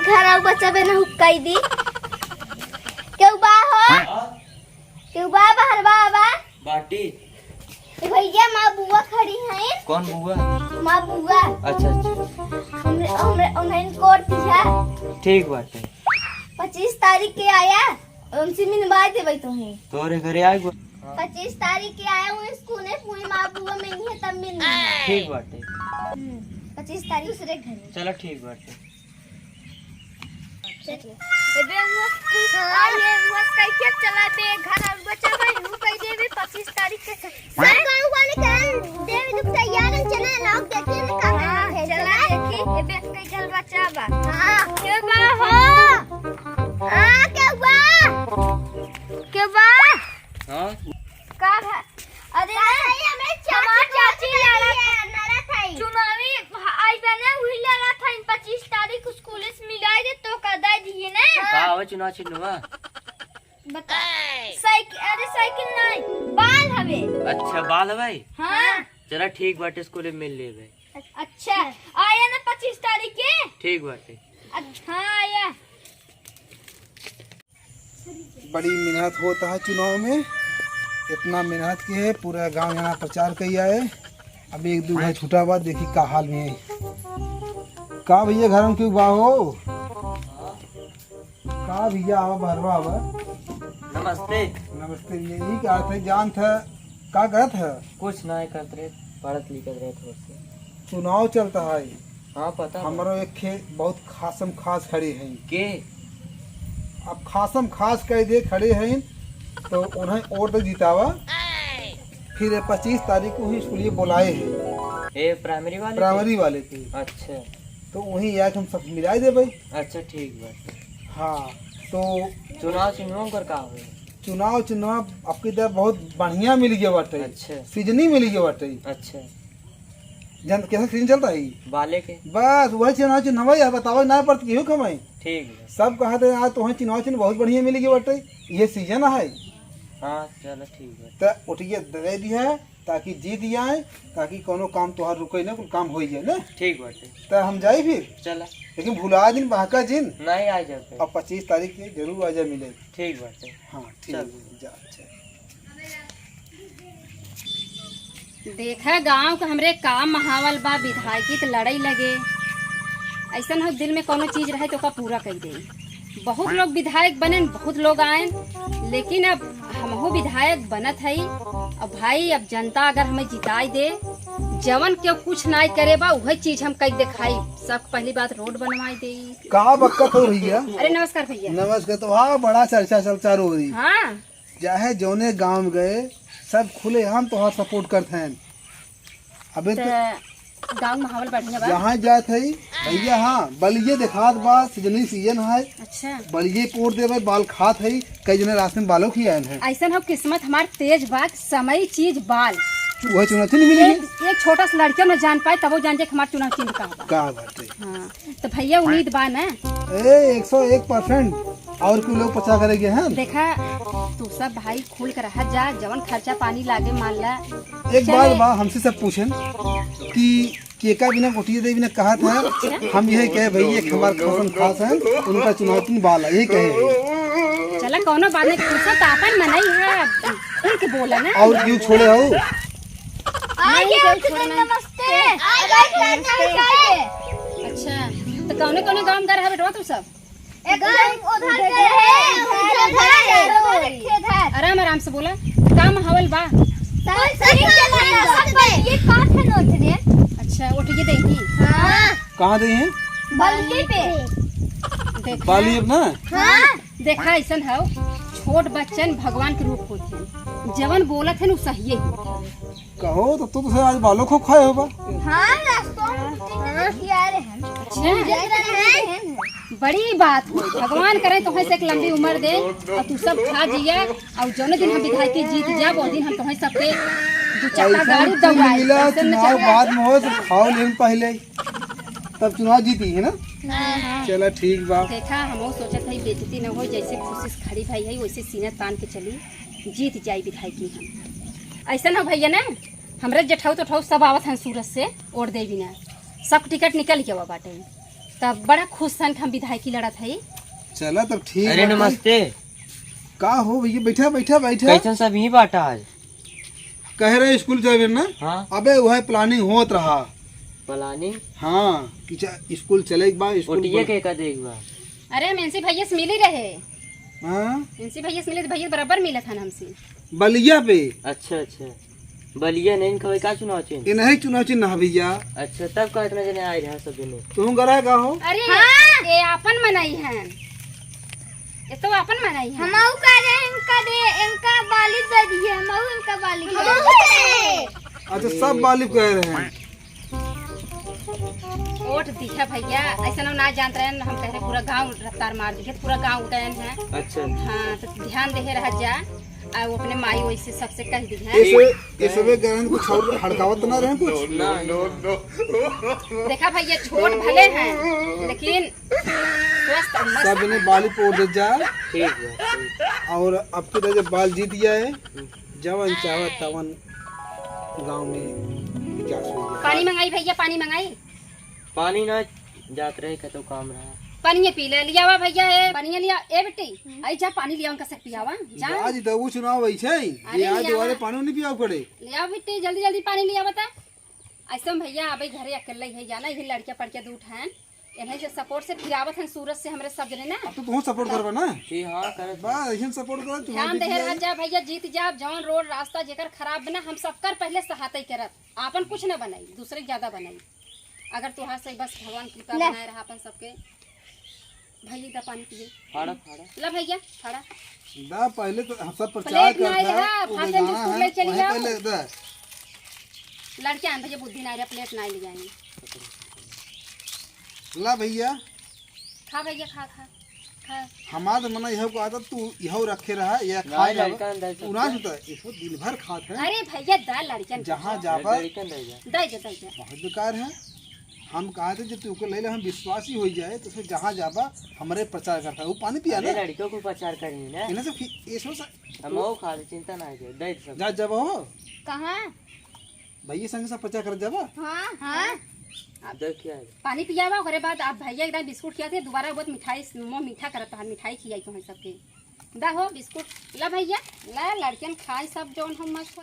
घर आओ बच्चा बे ना हुक्काई दी क्यों बा हो क्यों बा बाहर बा बाटी भैया माँ बुआ खड़ी हैं। कौन बुआ? माँ बुआ। अच्छा अच्छा हमरे उन्हें कोट दिया। ठीक बाटे 25 तारीख के आया उनसे मिलवा देवे तुम्हें। तोरे घरे आए 25 तारीख के आया हूँ स्कूल में पूरी माँ बुआ में नहीं है तब मिलना। ठीक बाटे 25 तारीख दूसरे घर। चलो ठीक बाटे चला दे घर और बच्चा भाई हूँ कह देवे 25 तारीख के सब गांव वाले कहन देवे तुम तैयार हैं चले लोग देखिए ना कहां है चला देखी ए बेस कई गल बच्चा बा हां के बा हो हां के बा हां का है अरे हमें चाची लड़ा था चुनावी आई बने हुई लड़ा था 25 तारीख स्कूल से मिलाई दे तो का दे दिए ना का आवे चुनाव चिन्हवा बता साइकिल अरे साइकिल नहीं बाल हवे। अच्छा बाल भाई हाँ चला ठीक बाटे स्कूल में मिल लेबे। अच्छा आया ना 25 तारीख के ठीक बाटे। अच्छा आया बड़ी मेहनत होता है चुनाव में इतना मेहनत की है पूरा गांव यहाँ प्रचार किया है। अब एक दो भाई छूटा हुआ देखी का हाल में है का भैया घर में क्यों बाहो का भैया आवा भरवा आवा नमस्ते नमस्ते भैया यही क्या थे जान था का करत है कुछ ना करत रहे पढ़त लिखत रहे थोड़ा से चुनाव चलता है। हाँ पता हमारो एक खे बहुत खासम खास खड़े हैं के अब खासम खास कह दे खड़े हैं तो उन्हें वोट जितावा फिर 25 तारीख को ही स्कूल बुलाए हैं ए प्राइमरी वाले थे। अच्छा तो वहीं यार हम सब मिलाई दे भाई। अच्छा ठीक बात। हाँ तो चुनाव चिन्हों कर का हुए चुनाव आपकी तरह बहुत बढ़िया मिल गया बाटे। अच्छा सीजनी मिल गया बाटे। अच्छा जन कैसा सीजन चलता है बाले के बस वही चुनाव यार बताओ ना पड़ती क्यों कमाई ठीक है सब कहा थे आज तो चुनाव चिन्ह बहुत बढ़िया मिल गया बाटे ये सीजन है। हाँ चलो ठीक है तो उठिए दे दिया है ताकि जीत जाए ताकि कोनो काम तोहार रुके ना काम हो जाए ना। ठीक बाटे तो हम जाए फिर चला लेकिन भुला दिन बाका दिन नहीं आ जाते अब 25 तारीख के जरूर आ जाए मिले। ठीक बाटे हाँ ठीक है जा अच्छा। देखा गांव के हमरे काम महावल बा विधायकी तो लड़ाई लगे ऐसा हो दिल में कोनो चीज रहे तो का पूरा कर दे। बहुत लोग विधायक बने बहुत लोग आए लेकिन अब हमहू विधायक बनत है। अब भाई अब जनता अगर हमें जिताई दे जवन क्यों कुछ नहीं करे बा वही चीज हम कई दिखाई। सब पहली बात रोड बनवाई दे कहा बक्कत हो रही है। अरे नमस्कार भैया। नमस्कार। तो हाँ बड़ा चर्चा हो रही हाँ चाहे जौने गांव में गए सब खुले हम तो हाँ सपोर्ट करते हैं। अबे तो गाँव माहौल बढ़िया बा जहाँ जाते है भैया हाँ बलिए दिखात बा सीजनी सीजन है। अच्छा बलिए पोट दे भाई बाल खात है कई जने रास्ते में बालों खियाए हैं। ऐसा हो किस्मत हमार तेज बा समय चीज बाल वही चुनाव चिन्ह मिली एक छोटा सा लड़का न जान पाए तब वो जान जाए हमारे चुनाव चिन्ह का बात है। हाँ तो भैया उम्मीद बा ना 101% और कोई लोग पचा करेंगे हैं। देखा तू सब भाई खुल कर रहा जा जवन खर्चा पानी लागे मान ला। एक बार बा हमसे सब पूछें कि केका बिना कोटिया दे बिना कहा था हम यही कहे भैया एक हमारे खासन खास है उनका चुनाव चिन्ह बाल है यही कहे। चला कोनो बात नहीं पूछा तो अपन मनाई है उनके बोला ना और क्यों छोड़े हो नमस्ते। अच्छा तो कौने कौने गाँव में रहा बेटवा तू सब आराम आराम से बोला का माहौल बा। अच्छा उठिए देखी कहाँ दे हैं बाली अपना। देखा ऐसा है छोट बच्चन भगवान के रूप होते हैं जवन बोलत है सही कहो तो तू तो आज बालों को खाए हो बा। बड़ी बात हो भगवान करे तो एक लंबी उम्र दे और तू सब खा जिया और जौने दिन हम विधायकी जीत जा वो दिन हम तुम्हें सबके दो चक्का गाड़ी दौड़ाए चुनाव बाद में हो तो खाओ लेकिन पहले तब चुनाव जीती है ना। चला ठीक बा। देखा हम सोचा था बेइज्जती न हो जैसे कोशिश खड़ी भाई है वैसे सीना तान के चली जीत जाई विधायकी हम ऐसा ना भैया ना हमरा जठाऊ तो ठाऊ सब आवत हैं सूरत से ओढ़ दे बिना सब टिकट निकल के बाटे तब बड़ा खुश सन कि हम विधायकी लड़त है। चला तब ठीक अरे बाटे। नमस्ते। का हो भैया, बैठा बैठा बैठा। कैसन सब ही बाटा आज? कह रहे स्कूल जाए ना? हाँ अबे वह प्लानिंग होत रहा। प्लानिंग? हाँ कि स्कूल चले एक बार स्कूल ओटिए के का देख बा। अरे हम इनसे भैया से मिली रहे, हाँ इनसे भैया से मिले तो भैया बराबर मिला था हमसे। बलिया पे अच्छा अच्छा, बलिया नहीं खबर का चुनाव चिन्ह? ये नहीं चुनाव चिन्ह भैया। अच्छा, तब का इतना जने आए रहा सब जने। तुम गरा का हो? अरे हाँ। ये आपन मनाई है, ये तो आपन मनाई है। हमऊ का दे इनका बाली दे दिए, हमऊ इनका बाली दे। अच्छा सब बालिब कह रहे हैं। वोट दिखा भैया, ऐसा ना जानत रहे हम कह रहे पूरा गांव रफ्तार मार दिखे, पूरा गांव उड़न है। अच्छा हाँ तो ध्यान दे रह जा, आ वो अपने माई वैसे सबसे कह दी है। ये सबे गरन कुछ और हड़कावत ना रहे कुछ। देखा भैया छोट भले हैं लेकिन स्वस्थ और मस्त। सब ने बाली पोड़ दे जा। ठीक है ठीक। और अब तो जब बाल जीत गया है, जवन चाहे तवन गांव में विकास हो गया। पानी मंगाई भैया, पानी मंगाई। पानी ना जात रहे का तो काम रहा। पानी पी ले लिया भैया, है पानी लिया। ए बेटी आई जा पानी लिया, उनका सब पियावा जा। आज तो वो चुनाव वही है, ये आज दोबारा पानी नहीं पियाव पड़े। लिया बेटी जल्दी जल्दी पानी लिया बता। ऐसा भैया अबे घरे अकेले है जाना, ये लड़कियां पढ़ के उठ हैं, इन्हें जो सपोर्ट से फिरावत हैं सूरज से हमरे सब जने ना। अब तो तुम सपोर्ट करबा ना? जी हाँ करत। बस ऐसे सपोर्ट करो। ध्यान दे रह जा भैया, जीत जा। जौन रोड रास्ता जेकर खराब बना हम सबकर पहले सहायता करत, आपन कुछ न बनाई, दूसरे ज्यादा बनाई। अगर तुहार से बस भगवान कृपा बनाए रहा अपन सबके। भैया दा पानी पिए। फाड़ा फाड़ा। ला भैया फाड़ा। दा पहले तो हम सब प्रचार प्लेट नहीं करता रहा, वो फाटे गाना बिस्कुट है, ले चली वहीं जाओ। पहले दा। लड़के आन भैया बुद्धि नहीं रहा, प्लेट नहीं ले जाएंगे। ला भैया खा भैया खा खा खा। हमार तो मना यह को आदत तू यह रखे रहा या खा नहीं, जा। लड़का अंदर से- उना होता है इसको दिन भर खात है। अरे भैया दा लड़कियन जहाँ जाबा लड़कन रह जा। दे जा दे जा। बहुत बेकार है। हम कहा थे जब तू को ले ले हम विश्वासी हो जाए तो फिर जहाँ जाबा हमारे प्रचार करता है। वो पानी पिया ना अरे लड़कियों को प्रचार करेंगे ना। इन्हें सब ये सो हम वो खा ले, चिंता ना है दे सब। जा जब हो कहाँ? भैया संग सब प्रचार कर जाबा। हाँ हाँ। देख क्या है। पानी पियावा ओकरे बाद आप भैया एकदम बिस्कुट खिया थे, दोबारा बहुत मिठाई मुँह मीठा करत है, मिठाई खियाई तो सबके। दा हो बिस्कुट ला भैया, ला लड़कियन खाई सब जौन हम मस्त।